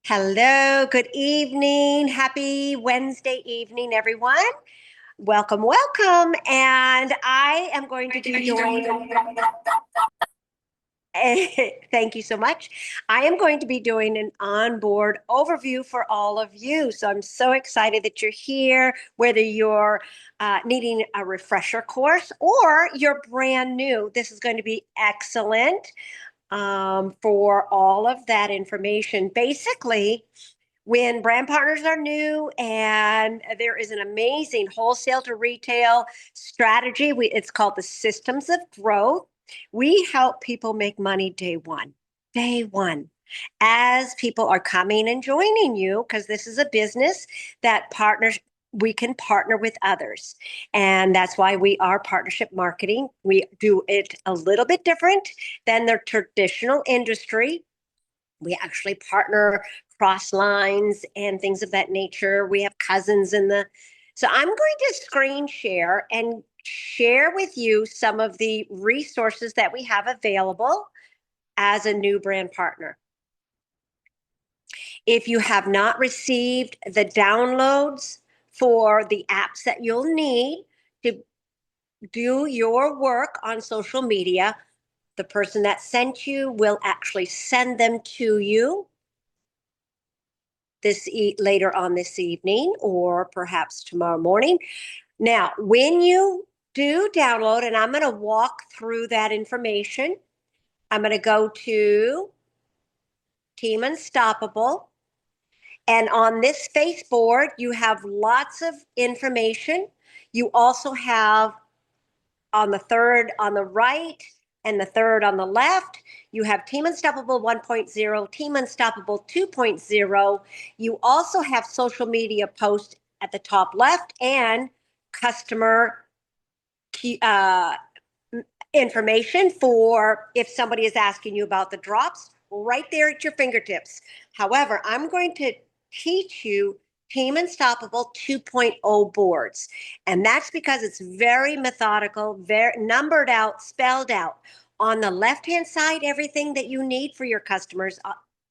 Hello, good evening. Happy Wednesday evening, everyone. Welcome, welcome. And I am going to be doing, thank you so much. I am going to be doing an onboard overview for all of you. So I'm so excited that you're here, whether you're needing a refresher course or you're brand new. This is going to be excellent for all of that information. Basically, when brand partners are new and there is an amazing wholesale to retail strategy, it's called the systems of growth. We help people make money day one, as people are coming and joining you, because this is a business that partners, we can partner with others. And that's why we are partnership marketing. We do it a little bit different than the traditional industry. We actually partner cross lines and things of that nature. We have cousins in the. So I'm going to screen share and share with you some of the resources that we have available as a new brand partner. If you have not received the downloads for the apps that you'll need to do your work on social media, the person that sent you will actually send them to you later on this evening or perhaps tomorrow morning. Now, when you do download, and I'm going to walk through that information, I'm going to go to Team Unstoppable. And on this face board, you have lots of information. You also have on the third on the right and the third on the left, you have Team Unstoppable 1.0, Team Unstoppable 2.0. You also have social media posts at the top left and customer information for if somebody is asking you about the drops right there at your fingertips. However, I'm going to teach you Team Unstoppable 2.0 boards. And that's because it's very methodical, very numbered out, spelled out. On the left-hand side, everything that you need for your customers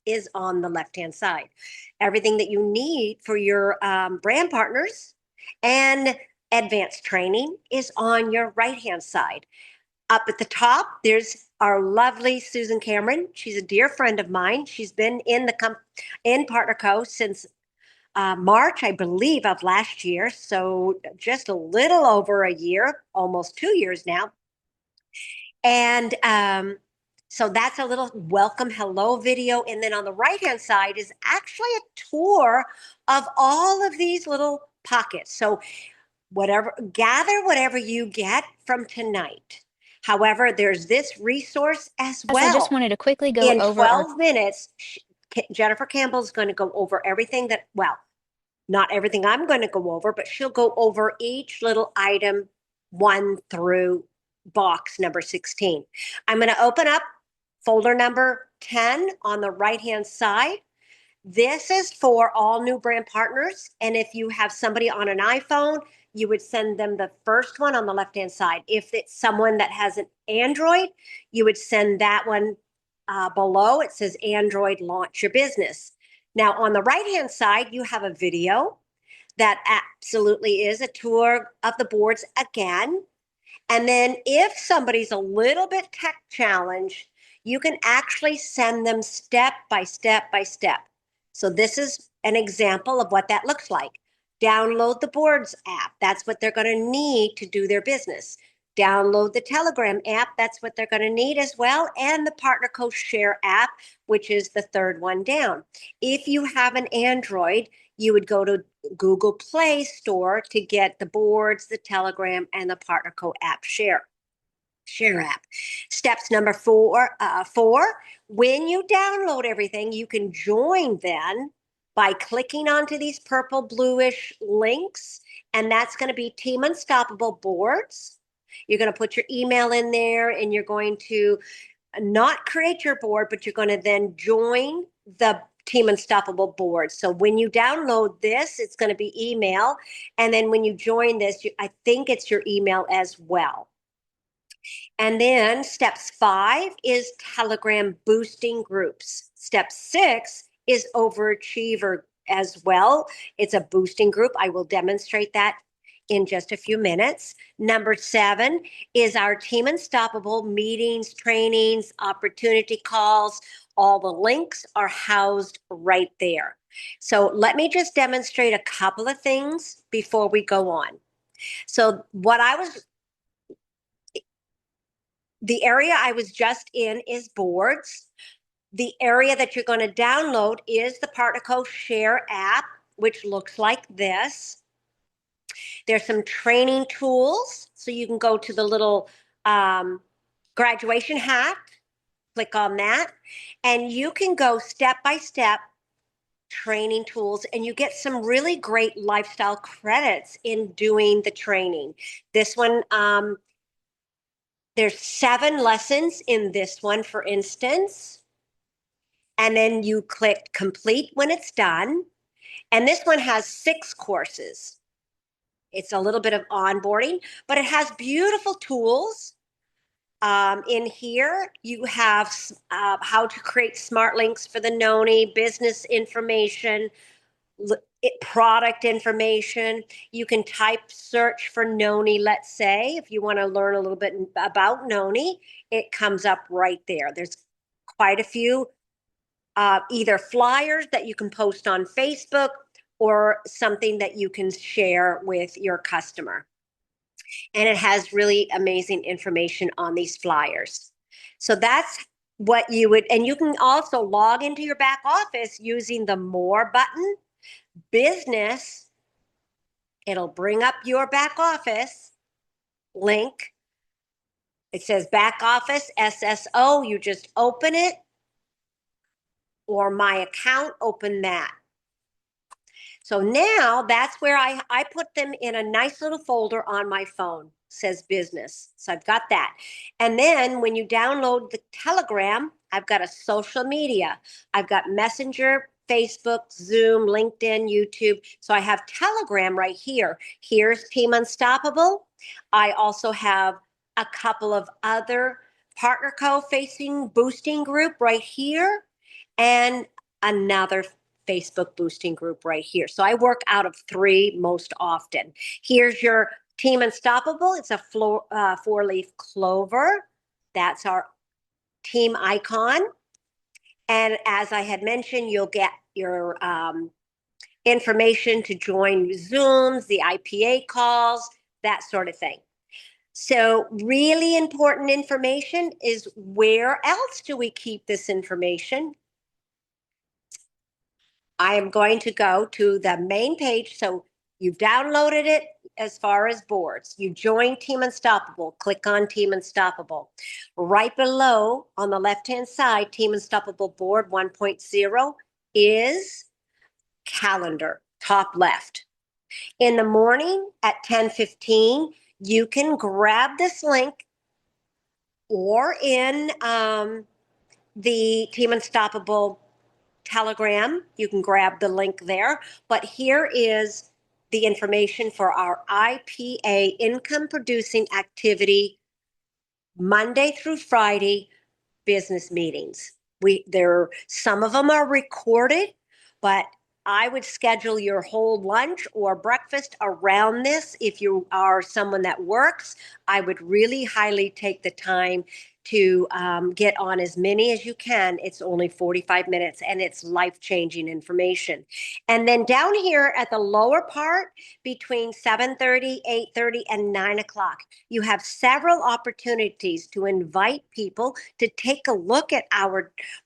is on the left-hand side. Everything that you need for your brand partners and advanced training is on your right-hand side. Up at the top, there's our lovely Susan Cameron. She's a dear friend of mine. She's been in Partner Co since March, I believe, of last year. So just a little over a year, almost 2 years now. And so that's a little welcome hello video. And then on the right-hand side is actually a tour of all of these little pockets. So gather whatever you get from tonight. However, there's this resource as well. I just wanted to quickly go In over 12 minutes, Jennifer Campbell is going to go over everything that, well, not everything I'm going to go over, but she'll go over each little item 1 through box number 16. I'm going to open up folder number 10 on the right-hand side. This is for all new brand partners. And if you have somebody on an iPhone, you would send them the first one on the left-hand side. If it's someone that has an Android, you would send that one below. It says Android Launch Your Business. Now, on the right-hand side, you have a video that absolutely is a tour of the boards again. And then if somebody's a little bit tech challenged, you can actually send them step by step by step. So this is an example of what that looks like. Download the Boards app. That's what they're going to need to do their business. Download the Telegram app. That's what they're going to need as well. And the Partner Co Share app, which is the third one down. If you have an Android, you would go to Google Play Store to get the boards, the Telegram, and the Partner Co app share app. Steps number four, when you download everything, you can join then by clicking onto these purple bluish links, and that's going to be Team Unstoppable boards. You're going to put your email in there, and you're going to not create your board, but you're going to then join the Team Unstoppable board. So when you download this, it's going to be email. And then when you join this, I think it's your email as well. And then steps 5 is Telegram boosting groups. Step 6 is overachiever as well. It's a boosting group. I will demonstrate that in just a few minutes. Number 7 is our Team Unstoppable meetings, trainings, opportunity calls. All the links are housed right there. So let me just demonstrate a couple of things before we go on. So the area I was just in is boards. The area that you're going to download is the PartnerCo Share app, which looks like this. There's some training tools. So you can go to the little graduation hat, click on that, and you can go step by step training tools, and you get some really great lifestyle credits in doing the training. This one, there's 7 lessons in this one, for instance. And then you click complete when it's done. And this one has 6 courses. It's a little bit of onboarding, but it has beautiful tools. In here, you have how to create smart links for the Noni, business information, product information. You can type search for Noni, let's say, if you want to learn a little bit about Noni, it comes up right there. There's quite a few either flyers that you can post on Facebook or something that you can share with your customer. And it has really amazing information on these flyers. So that's what you would, and you can also log into your back office using the More button. Business, it'll bring up your back office link. It says back office SSO. You just open it, or my account, open that. So now that's where I put them in a nice little folder on my phone. Says business. So I've got that. And then when you download the Telegram, I've got a social media. I've got Messenger, Facebook, Zoom, LinkedIn, YouTube. So I have Telegram right here. Here's Team Unstoppable. I also have a couple of other PartnerCo facing boosting group right here, and another Facebook boosting group right here. So I work out of 3 most often. Here's your Team Unstoppable. It's a 4-leaf clover. That's our team icon. And as I had mentioned, you'll get your information to join Zooms, the IPA calls, that sort of thing. So really important information is, where else do we keep this information? I am going to go to the main page. So you've downloaded it as far as boards. You join Team Unstoppable. Click on Team Unstoppable. Right below on the left-hand side, Team Unstoppable Board 1.0 is calendar, top left. In the morning at 10:15, you can grab this link, or in the Team Unstoppable Telegram, you can grab the link there. But here is the information for our IPA, income producing activity, Monday through Friday business meetings. Some of them are recorded, but I would schedule your whole lunch or breakfast around this. If you are someone that works, I would really highly take the time to get on as many as you can. It's only 45 minutes and it's life-changing information. And then down here at the lower part, between 7:30, 8:30, and 9 o'clock, you have several opportunities to invite people to take a look at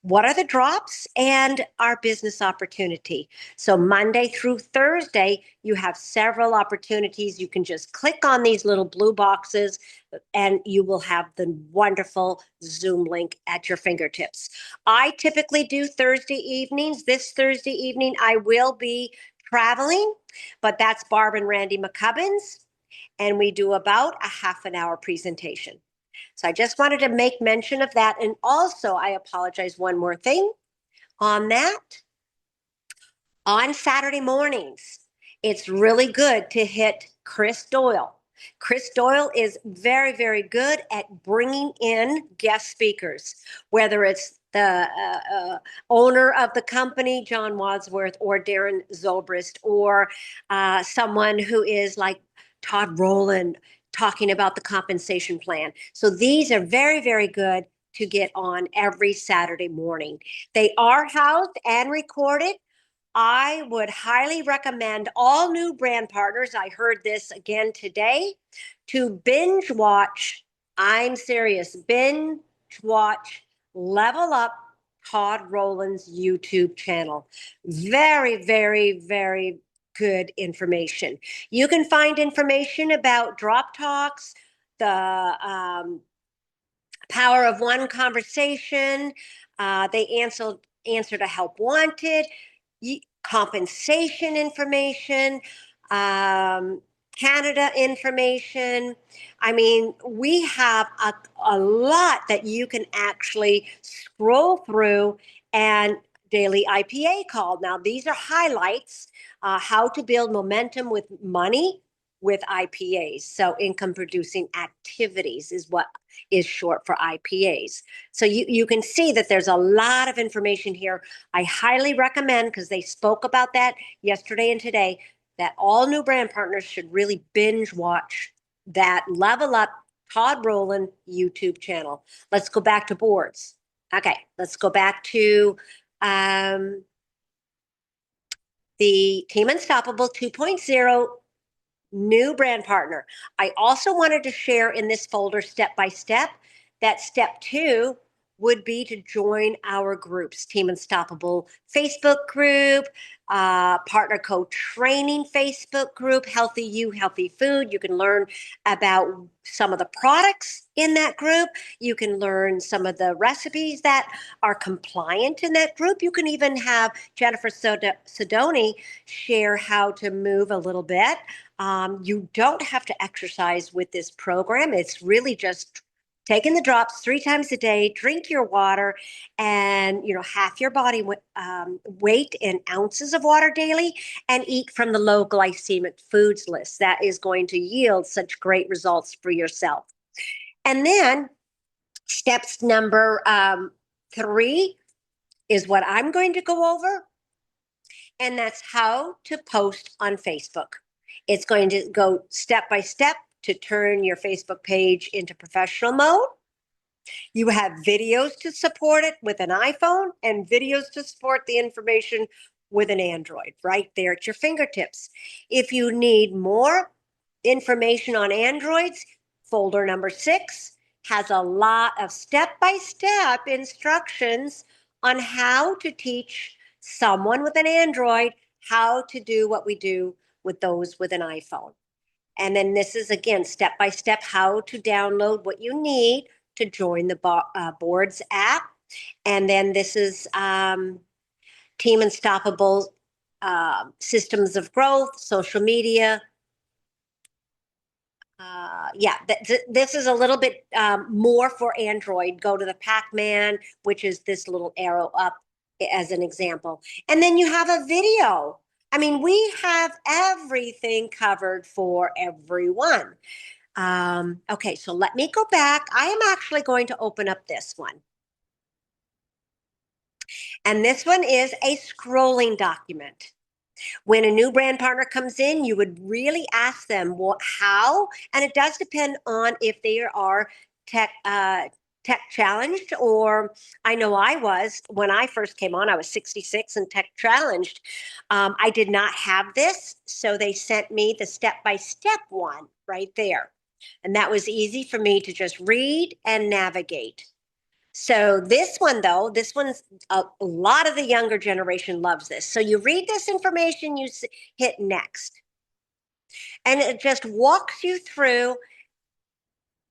what are the drops and our business opportunity. So Monday through Thursday, you have several opportunities. You can just click on these little blue boxes and you will have the wonderful Zoom link at your fingertips. I typically do Thursday evenings. This Thursday evening, I will be traveling, but that's Barb and Randy McCubbins, and we do about a half an hour presentation. So I just wanted to make mention of that. And also, I apologize, one more thing on that. On Saturday mornings, it's really good to hit Chris Doyle. Chris Doyle is very, very good at bringing in guest speakers, whether it's the owner of the company, John Wadsworth, or Darren Zobrist, or someone who is like Todd Rowland talking about the compensation plan. So these are very, very good to get on every Saturday morning. They are housed and recorded. I would highly recommend all new brand partners. I heard this again today to binge watch. I'm serious. Binge watch Level Up Todd Rowland's YouTube channel. Very, very, very good information. You can find information about Drop Talks, the Power of One conversation. They answer to Help Wanted, compensation information, Canada information. I mean, we have a lot that you can actually scroll through, and daily IPA call. Now, these are highlights, how to build momentum with money with IPAs. So income producing activities is what is short for IPAs. So you can see that there's a lot of information here. I highly recommend, because they spoke about that yesterday and today, that all new brand partners should really binge watch that Level Up Todd Rowland YouTube channel. Let's go back to boards. Okay, let's go back to the Team Unstoppable 2.0 new brand partner. I also wanted to share in this folder step by step that step 2 would be to join our groups, Team Unstoppable Facebook group, Partner Co-Training Facebook group, Healthy You, Healthy Food. You can learn about some of the products in that group. You can learn some of the recipes that are compliant in that group. You can even have Jennifer Sidoni share how to move a little bit. You don't have to exercise with this program. It's really just taking the drops 3 times a day, drink your water, and half your body weight in ounces of water daily, and eat from the low glycemic foods list. That is going to yield such great results for yourself. And then steps number 3 is what I'm going to go over, and that's how to post on Facebook. It's going to go step by step to turn your Facebook page into professional mode. You have videos to support it with an iPhone, and videos to support the information with an Android right there at your fingertips. If you need more information on Androids, folder number 6 has a lot of step-by-step instructions on how to teach someone with an Android how to do what we do with those with an iPhone. And then this is, again, step-by-step how to download what you need to join the Boards app. And then this is Team Unstoppable systems of growth, social media. This is a little bit more for Android. Go to the Pac-Man, which is this little arrow up as an example. And then you have a video. I mean, we have everything covered for everyone. Okay, so let me go back. I am actually going to open up this one. And this one is a scrolling document. When a new brand partner comes in, you would really ask them how, and it does depend on if they are tech challenged, or I know I was, when I first came on, I was 66 and tech challenged. I did not have this, so they sent me the step-by-step one right there. And that was easy for me to just read and navigate. So this one, though, this one's a lot of the younger generation loves this. So you read this information, you hit next. And it just walks you through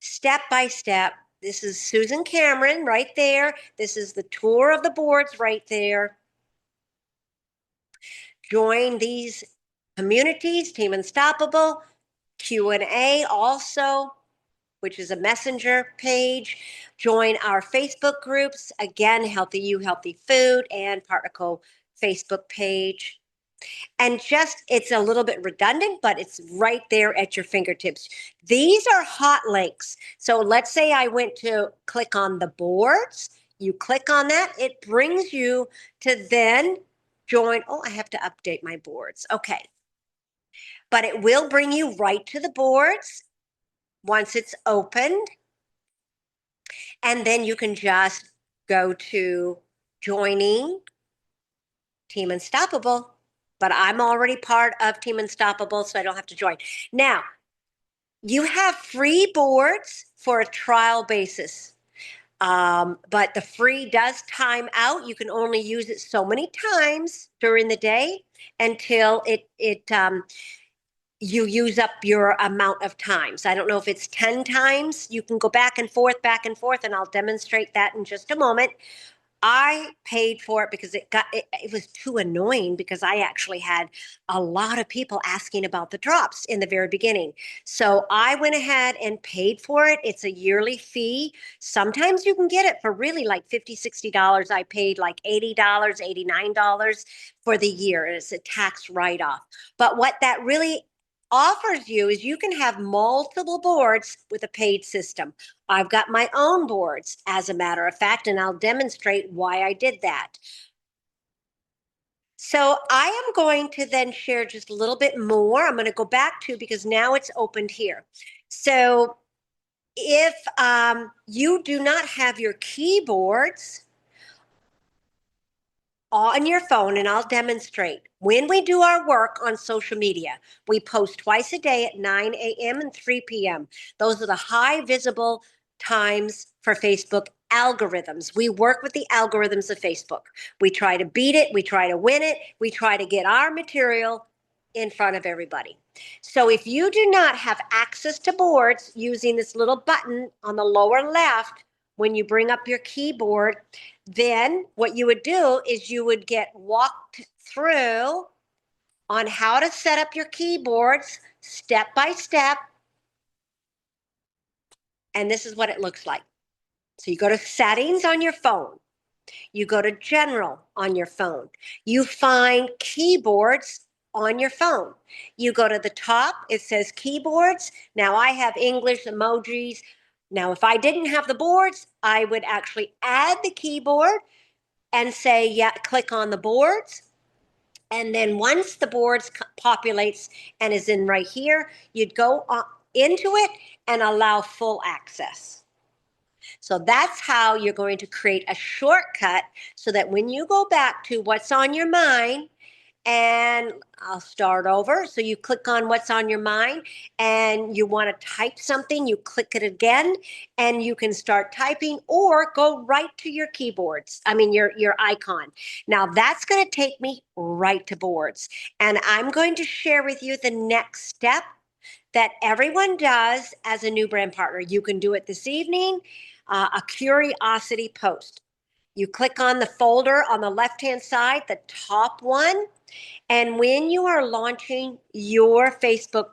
step by step. This is Susan Cameron right there. This is the tour of the boards right there. Join these communities, Team Unstoppable, Q&A also, which is a messenger page. Join our Facebook groups, again, Healthy You, Healthy Food, and Partner Co Facebook page. And just, it's a little bit redundant, but it's right there at your fingertips. These are hot links. So let's say I went to click on the boards. You click on that, it brings you to then join. Oh, I have to update my boards. Okay. But it will bring you right to the boards once it's opened. And then you can just go to joining Team Unstoppable. But I'm already part of Team Unstoppable, so I don't have to join. Now, you have free boards for a trial basis. But the free does time out. You can only use it so many times during the day until you use up your amount of times. I don't know if it's 10 times. You can go back and forth, and I'll demonstrate that in just a moment. I paid for it because it was too annoying because I actually had a lot of people asking about the drops in the very beginning. So I went ahead and paid for it. It's a yearly fee. Sometimes you can get it for really like $50, $60. I paid like $80, $89 for the year. It's a tax write-off. But what that really offers you is you can have multiple boards with a paid system. I've got my own boards, as a matter of fact, and I'll demonstrate why I did that. So I am going to then share just a little bit more. I'm going to go back to, because now it's opened here. So if you do not have your keyboards on your phone, and I'll demonstrate. When we do our work on social media, we post twice a day at 9 a.m. and 3 p.m. Those are the high visible times for Facebook algorithms. We work with the algorithms of Facebook. We try to beat it. We try to win it. We try to get our material in front of everybody. So if you do not have access to boards using this little button on the lower left, when you bring up your keyboard, then what you would do is you would get walked through on how to set up your keyboards step by step. And this is what it looks like. So you go to settings on your phone. You go to general on your phone. You find keyboards on your phone. You go to the top, it says keyboards. Now I have English emojis. Now, if I didn't have the boards, I would actually add the keyboard and say, yeah, click on the boards. And then once the boards populates and is in right here, you'd go into it and allow full access. So that's how you're going to create a shortcut so that when you go back to what's on your mind, and I'll start over. So you click on what's on your mind and you want to type something, you click it again and you can start typing or go right to your keyboards. I mean, your icon. Now that's going to take me right to boards. And I'm going to share with you the next step that everyone does as a new brand partner. You can do it this evening, a curiosity post. You click on the folder on the left-hand side, the top one, and when you are launching your Facebook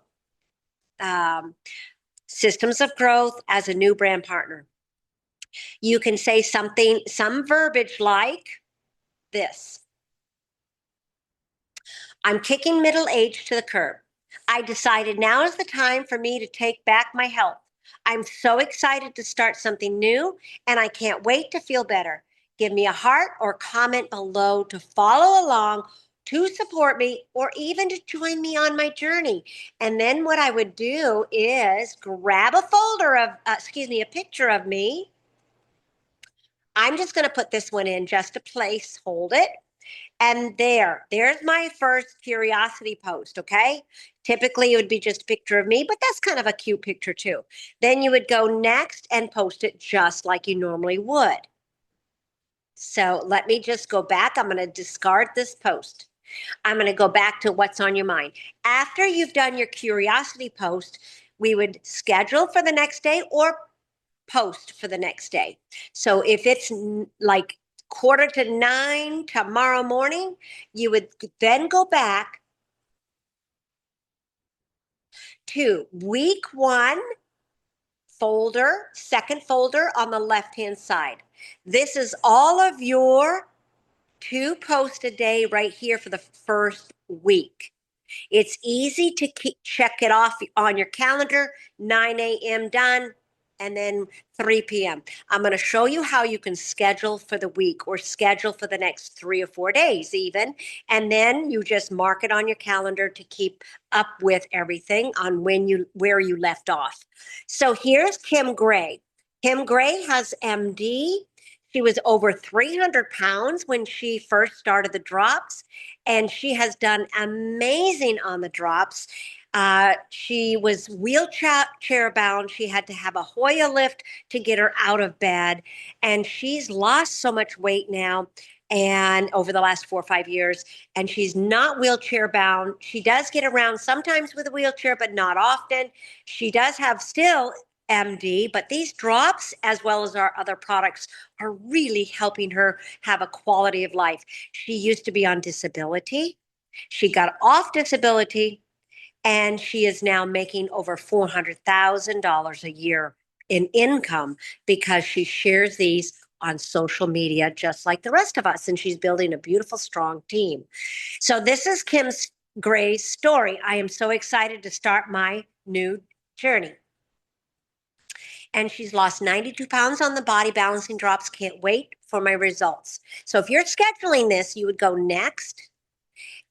systems of growth as a new brand partner, you can say something, some verbiage like this. I'm kicking middle age to the curb. I decided now is the time for me to take back my health. I'm so excited to start something new, and I can't wait to feel better. Give me a heart or comment below to follow along, to support me, or even to join me on my journey. And then what I would do is grab a folder of, a picture of me. I'm just going to put this one in just to place, hold it. And there's my first curiosity post, okay? Typically, it would be just a picture of me, but that's kind of a cute picture too. Then you would go next and post it just like you normally would. So let me just go back. I'm going to discard this post. I'm going to go back to what's on your mind. After you've done your curiosity post, we would schedule for the next day or post for the next day. So if it's like 8:45 tomorrow morning, you would then go back to week 1 folder, second folder on the left-hand side. This is all of your 2 posts a day right here for the first week. It's easy to check it off on your calendar, 9 a.m. done, and then 3 p.m. I'm going to show you how you can schedule for the week or schedule for the next 3 or 4 days even. And then you just mark it on your calendar to keep up with everything on where you left off. So here's Kim Gray. Kim Gray has MD. She was over 300 pounds when she first started the drops, and she has done amazing on the drops. She was wheelchair bound. She had to have a Hoya lift to get her out of bed. And she's lost so much weight now and over the last 4 or 5 years. And she's not wheelchair bound. She does get around sometimes with a wheelchair, but not often. She does have still MD, but these drops, as well as our other products, are really helping her have a quality of life. She used to be on disability. She got off disability, and she is now making over $400,000 a year in income because she shares these on social media, just like the rest of us. And she's building a beautiful, strong team. So this is Kim Gray's story. I am so excited to start my new journey. And she's lost 92 pounds on the body balancing drops. Can't wait for my results. So if you're scheduling this, you would go next,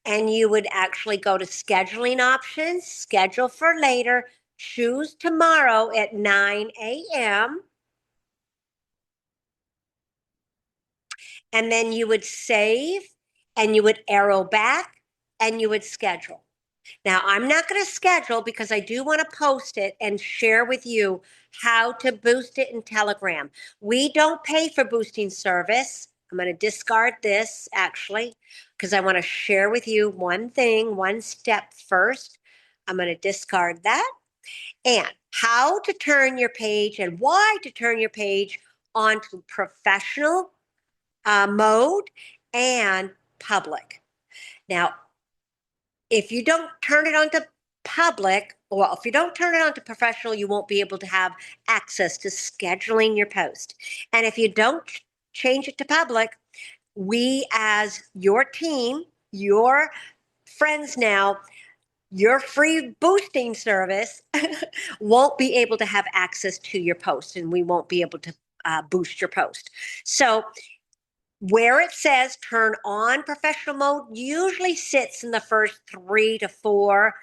and you would actually go to scheduling options, schedule for later, choose tomorrow at 9 a.m. And then you would save, and you would arrow back, and you would schedule. Now, I'm not going to schedule because I do want to post it and share with you how to boost it in Telegram. We don't pay for boosting service. I'm going to discard this actually because I want to share with you one thing, one step first. I'm going to discard that. And how to turn your page and why to turn your page onto professional mode and public. Now, if you don't turn it onto public, or if you don't turn it onto professional, you won't be able to have access to scheduling your post. And if you don't change it to public, we as your team, your friends now, your free boosting service won't be able to have access to your post, and we won't be able to boost your post. So where it says turn on professional mode usually sits in the first 3 to 4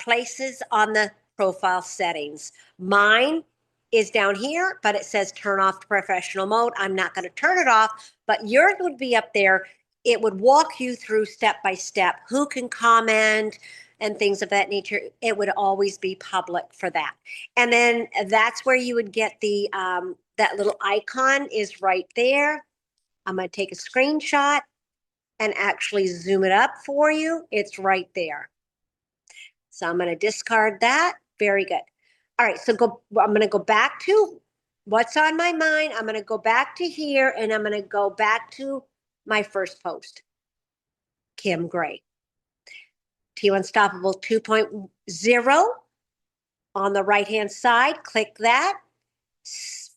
places on the profile settings. Mine is down here, but it says turn off professional mode. I'm not going to turn it off, but yours would be up there. It would walk you through step by step who can comment and things of that nature. It would always be public for that. And then that's where you would get the that little icon is right there. I'm going to take a screenshot and actually zoom it up for you. It's right there. So I'm going to discard that. Very good. All right, so I'm going to go back to what's on my mind. I'm going to go back to here, and I'm going to go back to my first post, Kim Gray. T Unstoppable 2.0 on the right-hand side. Click that.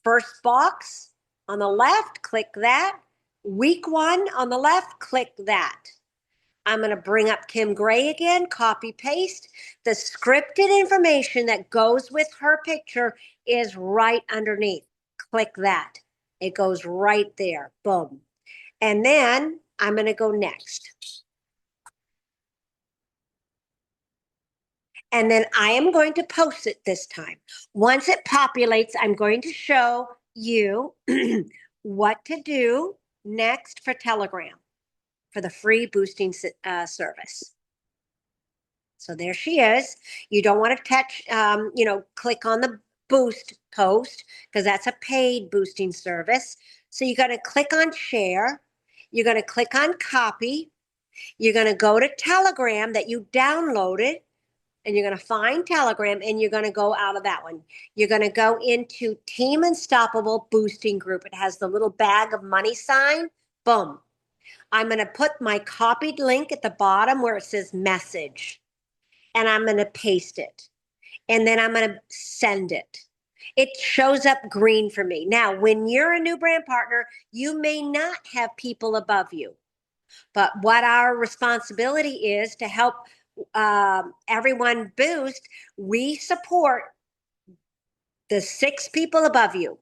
First box on the left, click that. Week 1 on the left, click that. I'm going to bring up Kim Gray again, copy paste. The scripted information that goes with her picture is right underneath. Click that. It goes right there. Boom. And then I'm going to go next. And then I am going to post it this time. Once it populates, I'm going to show you what to do next for Telegram, for the free boosting service. So there she is. You don't want to touch, click on the boost post because that's a paid boosting service. So you're going to click on share. You're going to click on copy. You're going to go to Telegram that you downloaded, and you're going to find Telegram, and you're going to go out of that one. You're going to go into Team Unstoppable Boosting Group. It has the little bag of money sign. Boom. I'm going to put my copied link at the bottom where it says message, and I'm going to paste it. And then I'm going to send it. It shows up green for me. Now, when you're a new brand partner, you may not have people above you. But what our responsibility is to help everyone boost, we support the 6 people above you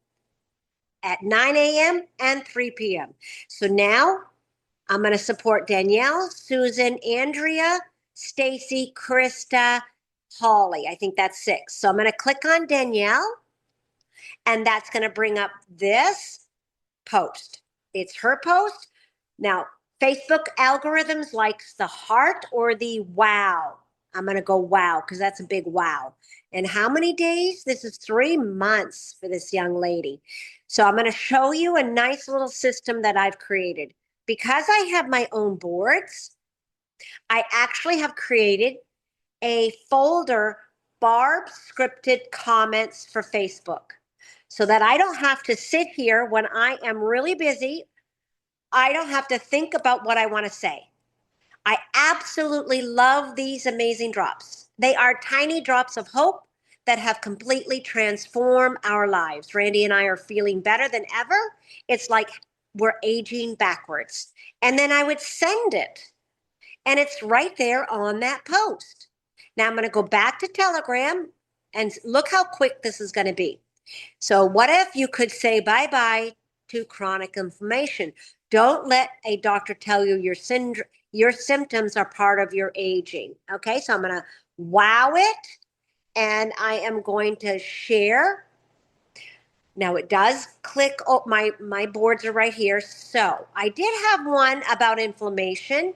at 9 a.m. and 3 p.m. So now I'm going to support Danielle, Susan, Andrea, Stacy, Krista, Holly. I think that's 6. So I'm going to click on Danielle, and that's going to bring up this post. It's her post. Now, Facebook algorithms likes the heart or the wow. I'm going to go wow because that's a big wow. And how many days? This is 3 months for this young lady. So I'm going to show you a nice little system that I've created. Because I have my own boards, I actually have created a folder, Barb scripted comments for Facebook, so that I don't have to sit here when I am really busy. I don't have to think about what I want to say. I absolutely love these amazing drops. They are tiny drops of hope that have completely transformed our lives. Randy and I are feeling better than ever. It's like we're aging backwards. And then I would send it, and it's right there on that post. Now I'm going to go back to Telegram, and look how quick this is going to be. So what if you could say bye-bye to chronic inflammation? Don't let a doctor tell you your symptoms are part of your aging. Okay, so I'm going to wow it, and I am going to share. Now it does click. Oh, my boards are right here. So I did have one about inflammation.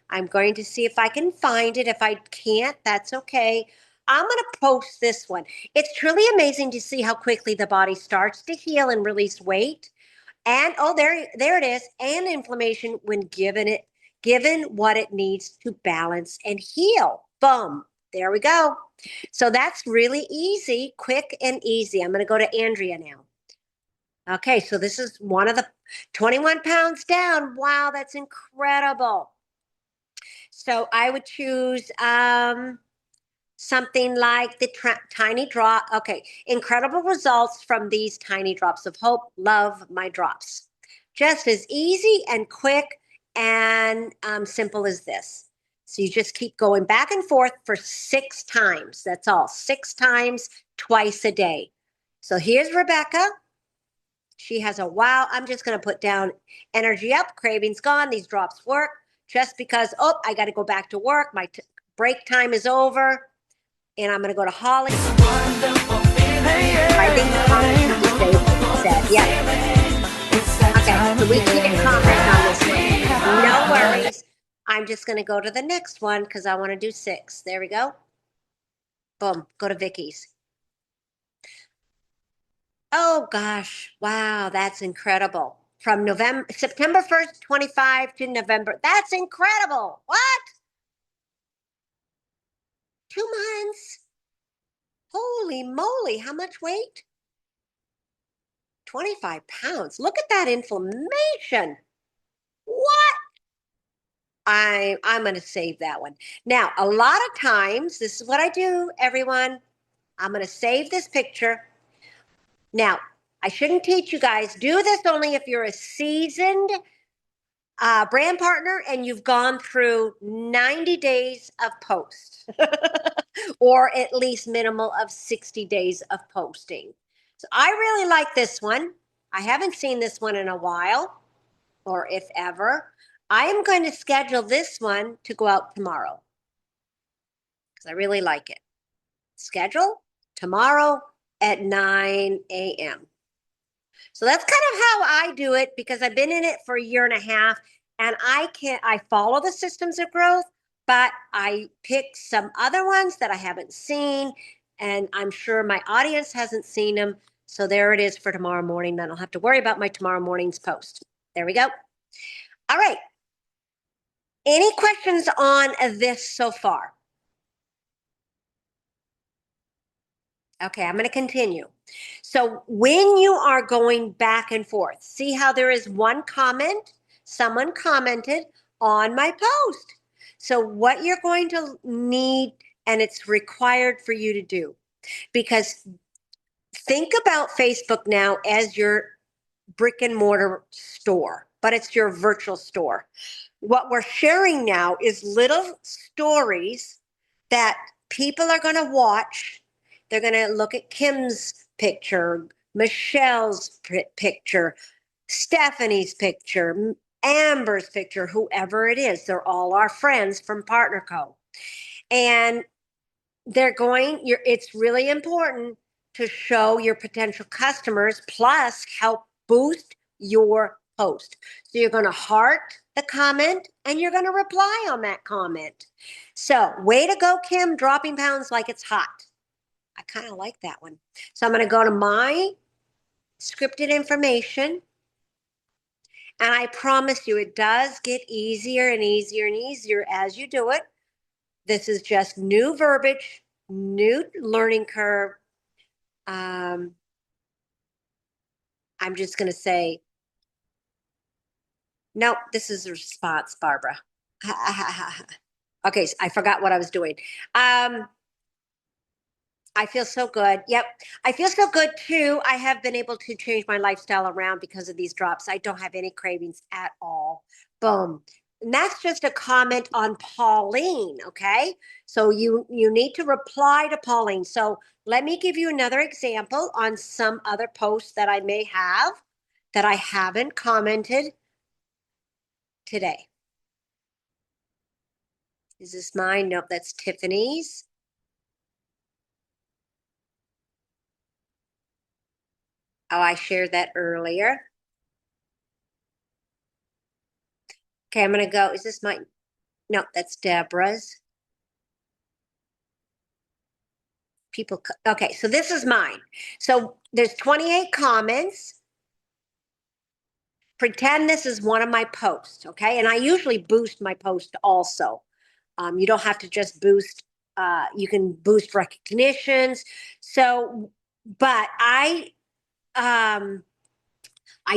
I'm going to see if I can find it. If I can't, that's okay. I'm going to post this one. It's truly amazing to see how quickly the body starts to heal and release weight. And oh, there it is. And inflammation when given what it needs to balance and heal. Boom. There we go. So that's really easy, quick and easy. I'm going to go to Andrea now. Okay, so this is one of the 21 pounds down. Wow, that's incredible. So I would choose something like the tiny drop. Okay, incredible results from these tiny drops of hope. Love my drops. Just as easy and quick and simple as this. So you just keep going back and forth for 6 times. That's all. 6 times, twice a day. So here's Rebecca. She has a wow. I'm just going to put down energy up, cravings gone. These drops work just because, oh, I got to go back to work. My break time is over. And I'm going to go to Holly. I think the comments said, yeah. Okay, so we can't comment on this one. No worries. I'm just going to go to the next one because I want to do 6. There we go. Boom, go to Vicky's. Oh gosh, wow, that's incredible. From September 1st, 25 to November. That's incredible. What? 2 months? Holy moly, how much weight? 25 pounds. Look at that inflammation. What? I'm going to save that one. Now, a lot of times, this is what I do, everyone. I'm going to save this picture. Now, I shouldn't teach you guys. Do this only if you're a seasoned brand partner and you've gone through 90 days of post or at least minimal of 60 days of posting. So I really like this one. I haven't seen this one in a while, or if ever. I am going to schedule this one to go out tomorrow because I really like it. Schedule tomorrow at 9 a.m. So that's kind of how I do it because I've been in it for a year and a half, and I follow the systems of growth, but I pick some other ones that I haven't seen, and I'm sure my audience hasn't seen them. So there it is for tomorrow morning. Then I'll have to worry about my tomorrow morning's post. There we go. All right. Any questions on this so far? Okay, I'm going to continue. So when you are going back and forth, see how there is one comment, someone commented on my post. So what you're going to need, and it's required for you to do, because think about Facebook now as your brick and mortar store, but it's your virtual store. What we're sharing now is little stories that people are going to watch. They're going to look at Kim's picture, Michelle's picture, Stephanie's picture, Amber's picture, whoever it is. They're all our friends from Partner Co. And it's really important to show your potential customers, plus help boost your post. So you're going to heart the comment and you're going to reply on that comment. So way to go, Kim, dropping pounds like it's hot. I kind of like that one. So I'm going to go to my scripted information. And I promise you, it does get easier and easier and easier as you do it. This is just new verbiage, new learning curve. I'm just going to say, nope, this is a response, Barbara. Okay, so I forgot what I was doing. I feel so good. Yep. I feel so good too. I have been able to change my lifestyle around because of these drops. I don't have any cravings at all. Boom. And that's just a comment on Pauline, okay? So you need to reply to Pauline. So let me give you another example on some other posts that I may have that I haven't commented today. Is this mine? Nope, that's Tiffany's. Oh, I shared that earlier. Okay, I'm going to go. Is this mine? No, that's Deborah's. People. Okay, so this is mine. So there's 28 comments. Pretend this is one of my posts, okay? And I usually boost my post also. You don't have to just boost. You can boost recognitions. So, but I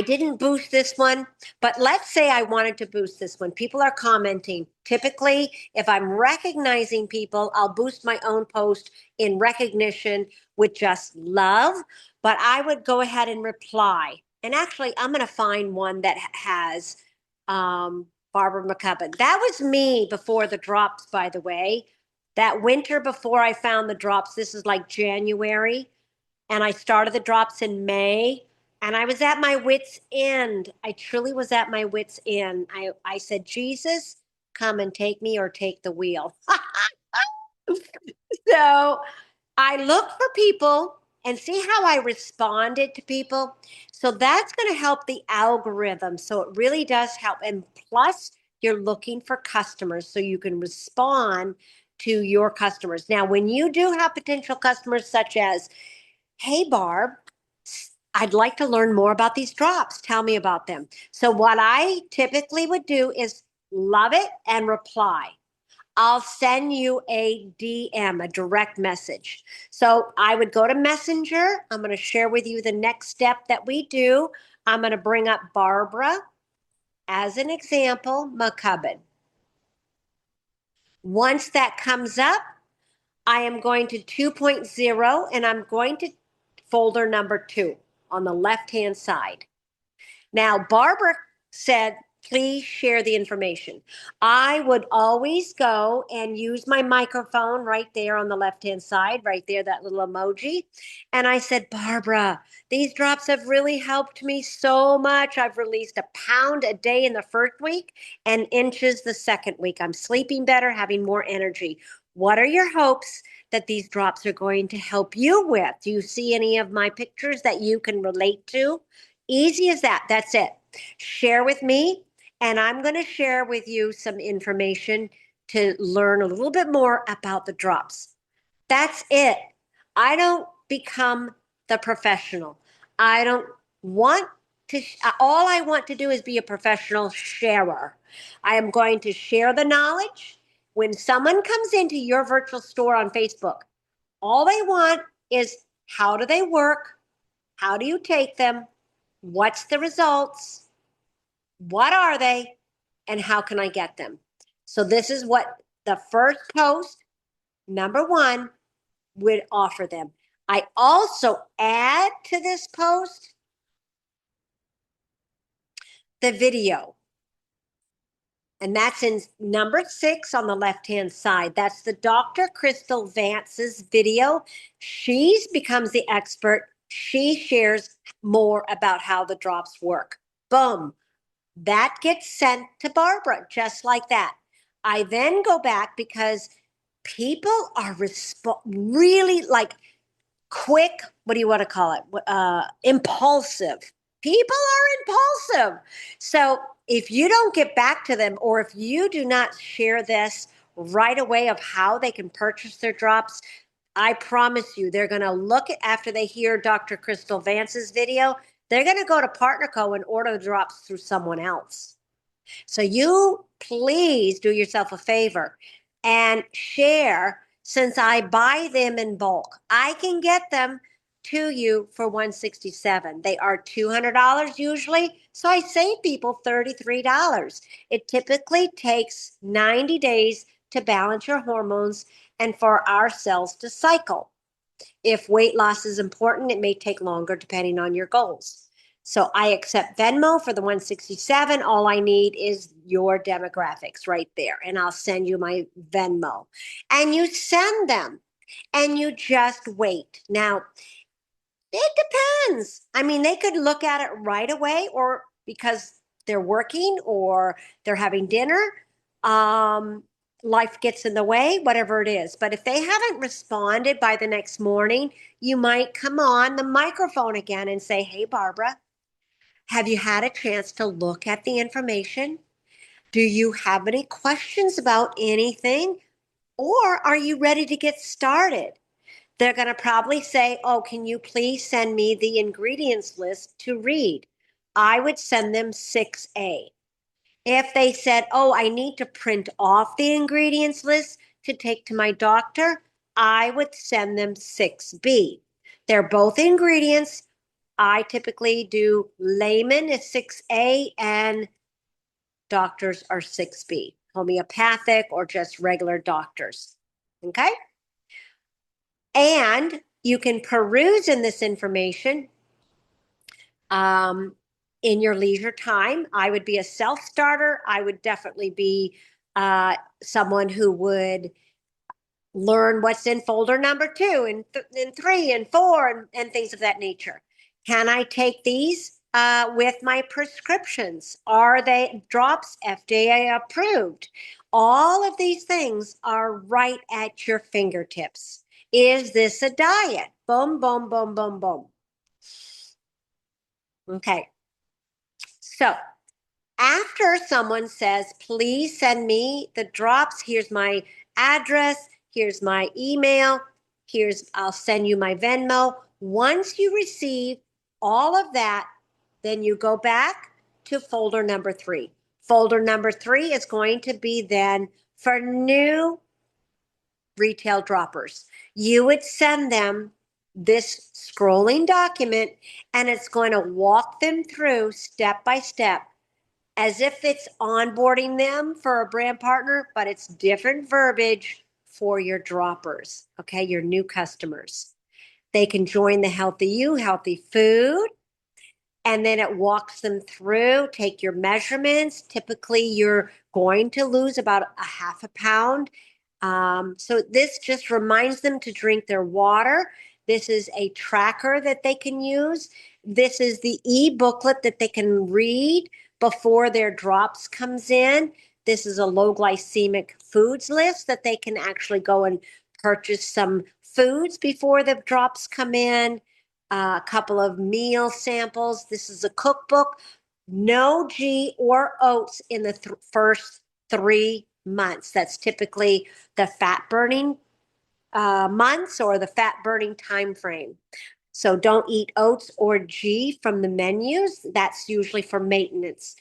didn't boost this one, but let's say I wanted to boost this one. People are commenting. Typically, if I'm recognizing people, I'll boost my own post in recognition with just love, but I would go ahead and reply. And actually, I'm going to find one that has Barbara McCubbin. That was me before the drops, by the way. That winter before I found the drops, this is like January, and I started the drops in May. And I was at my wit's end. I truly was at my wit's end. I said, Jesus, come and take me or take the wheel. So I looked for people and see how I responded to people. So that's going to help the algorithm. So it really does help. And plus, you're looking for customers so you can respond to your customers. Now, when you do have potential customers such as, hey, Barb, I'd like to learn more about these drops. Tell me about them. So what I typically would do is love it and reply. I'll send you a DM, a direct message. So I would go to Messenger. I'm going to share with you the next step that we do. I'm going to bring up Barbara as an example, McCubbin. Once that comes up, I am going to 2.0 and I'm going to folder number 2 on the left-hand side. Now, Barbara said, please share the information. I would always go and use my microphone right there on the left-hand side, right there, that little emoji. And I said, Barbara, these drops have really helped me so much. I've released 1 pound a day in the first week and inches the second week. I'm sleeping better, having more energy. What are your hopes that these drops are going to help you with? Do you see any of my pictures that you can relate to? Easy as that. That's it. Share with me, and I'm going to share with you some information to learn a little bit more about the drops. That's it. I don't become the professional. I don't want to, all I want to do is be a professional sharer. I am going to share the knowledge. When someone comes into your virtual store on Facebook, all they want is how do they work? How do you take them? What's the results? What are they? And how can I get them? So this is what the first post, number 1, would offer them. I also add to this post the video. And that's in number 6 on the left-hand side. That's the Dr. Crystal Vance's video. She becomes the expert. She shares more about how the drops work. Boom. That gets sent to Barbara just like that. I then go back because people are really like quick, what do you want to call it? Impulsive. People are impulsive. So if you don't get back to them, or if you do not share this right away of how they can purchase their drops, I promise you, they're going to look at, after they hear Dr. Crystal Vance's video, they're going to go to PartnerCo and order the drops through someone else. So you please do yourself a favor and share. Since I buy them in bulk, I can get them to you for $167. They are $200 usually, so I save people $33. It typically takes 90 days to balance your hormones and for our cells to cycle. If weight loss is important, it may take longer depending on your goals. So I accept Venmo for the 167. All I need is your demographics right there. And I'll send you my Venmo. And you send them and you just wait. Now, it depends. I mean, they could look at it right away, or because they're working or they're having dinner. Life gets in the way, whatever it is. But if they haven't responded by the next morning, you might come on the microphone again and say, hey, Barbara, have you had a chance to look at the information? Do you have any questions about anything? Or are you ready to get started? They're going to probably say, oh, can you please send me the ingredients list to read? I would send them 6A. If they said, oh, I need to print off the ingredients list to take to my doctor, I would send them 6B. They're both ingredients. I typically do layman is 6A and doctors are 6B, homeopathic or just regular doctors. Okay? And you can peruse in this information in your leisure time. I would be a self-starter. I would definitely be someone who would learn what's in folder number 2 and 3 and 4 and things of that nature. Can I take these with my prescriptions? Are they drops FDA approved? All of these things are right at your fingertips. Is this a diet? Boom, boom, boom, boom, boom. Okay. So after someone says, please send me the drops, here's my address, here's my email, I'll send you my Venmo. Once you receive all of that, then you go back to folder number 3. Folder number 3 is going to be then for new retail droppers. You would send them this scrolling document, and it's going to walk them through step by step as if it's onboarding them for a brand partner, but it's different verbiage for your droppers, okay, your new customers. They can join the Healthy You, Healthy Food, and then it walks them through, take your measurements. Typically, you're going to lose about a half a pound. So this just reminds them to drink their water. This is a tracker that they can use. This is the e-booklet that they can read before their drops comes in. This is a low glycemic foods list that they can actually go and purchase some foods before the drops come in. A couple of meal samples. This is a cookbook. No G or oats in the first 3 months. That's typically the fat burning months or the fat burning time frame. So don't eat oats or G from the menus. That's usually for maintenance.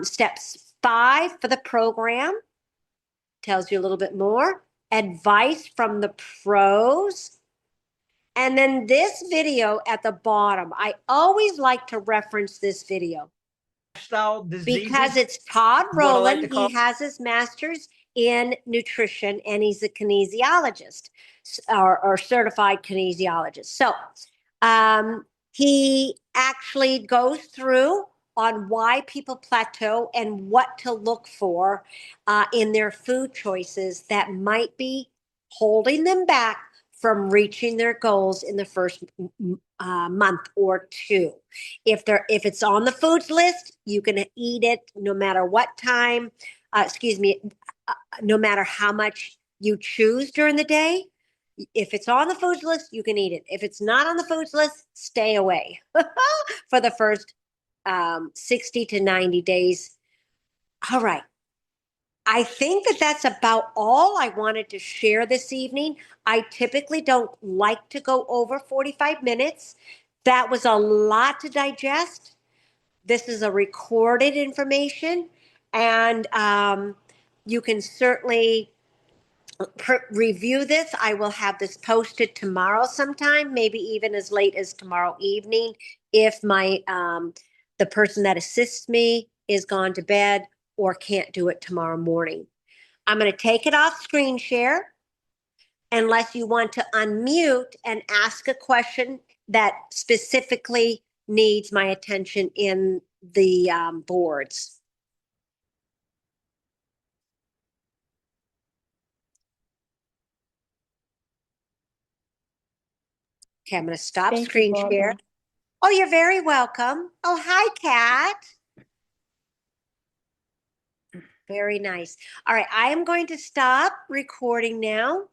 Steps 5 for the program tells you a little bit more. Advice from the pros. And then this video at the bottom, I always like to reference this video because it's Todd Rowland. He has his master's in nutrition and he's a kinesiologist or certified kinesiologist. So he actually goes through on why people plateau and what to look for in their food choices that might be holding them back from reaching their goals in the first month or two. If it's on the foods list, you can eat it no matter what time. No matter how much you choose during the day. If it's on the foods list, you can eat it. If it's not on the foods list, stay away for the first 60 to 90 days. All right. I think that that's about all I wanted to share this evening. I typically don't like to go over 45 minutes. That was a lot to digest. This is a recorded information, and you can certainly review this. I will have this posted tomorrow sometime, maybe even as late as tomorrow evening, if my the person that assists me is gone to bed or can't do it tomorrow morning. I'm going to take it off screen share unless you want to unmute and ask a question that specifically needs my attention in the boards. Okay, I'm going to stop screen share. Oh, you're very welcome. Oh, hi, Kat. Very nice. All right, I am going to stop recording now.